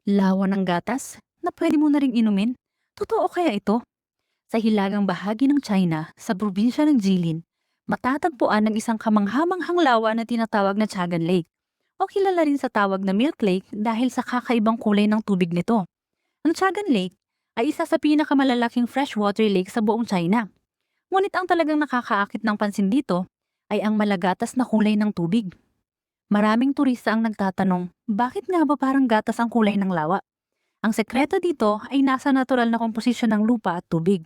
Lawa ng gatas na pwede mo na ring inumin? Totoo kaya ito? Sa hilagang bahagi ng China, sa probinsya ng Jilin, matatagpuan ng isang kamanghamanghang lawa na tinatawag na Chagan Lake o kilala rin sa tawag na Milk Lake dahil sa kakaibang kulay ng tubig nito. Ang Chagan Lake ay isa sa pinakamalalaking freshwater lake sa buong China. Ngunit ang talagang nakakaakit ng pansin dito ay ang malagatas na kulay ng tubig. Maraming turista ang nagtatanong, bakit nga ba parang gatas ang kulay ng lawa? Ang sekreto dito ay nasa natural na komposisyon ng lupa at tubig.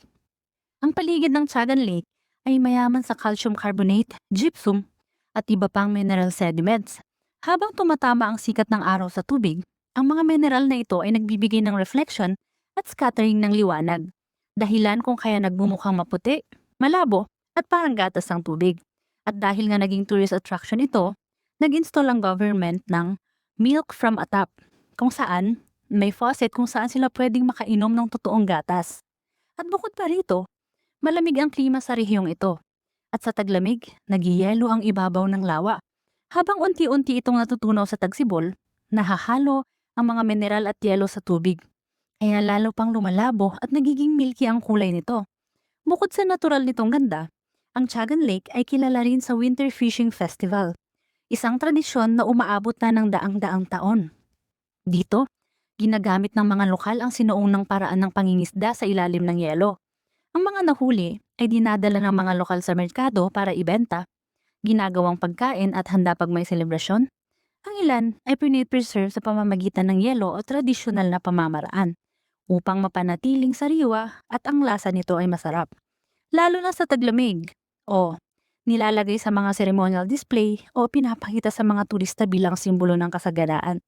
Ang paligid ng Chagan Lake ay mayaman sa calcium carbonate, gypsum, at iba pang mineral sediments. Habang tumatama ang sikat ng araw sa tubig, ang mga mineral na ito ay nagbibigay ng reflection at scattering ng liwanag. Dahilan kung kaya nagbumukhang maputi, malabo, at parang gatas ang tubig. At dahil nga naging tourist attraction ito, nag-install ang government ng Milk from a Tap, kung saan may faucet kung saan sila pwedeng makainom ng totoong gatas. At bukod pa rito, malamig ang klima sa rehiyong ito. At sa taglamig, nagyayelo ang ibabaw ng lawa. Habang unti-unti itong natutunaw sa tagsibol, nahahalo ang mga mineral at yelo sa tubig. Kaya lalo pang lumalabo at nagiging milky ang kulay nito. Bukod sa natural nitong ganda, ang Chagan Lake ay kilala rin sa Winter Fishing Festival, isang tradisyon na umaabot na ng daang-daang taon. Dito, ginagamit ng mga lokal ang sinuunang paraan ng pangingisda sa ilalim ng yelo. Ang mga nahuli ay dinadala ng mga lokal sa merkado para ibenta, ginagawang pagkain at handa pag may selebrasyon. Ang ilan ay pinipreserve sa pamamagitan ng yelo o tradisyonal na pamamaraan upang mapanatiling sariwa at ang lasa nito ay masarap. Lalo na sa taglamig o nilalagay sa mga ceremonial display o pinapakita sa mga turista bilang simbolo ng kasaganaan.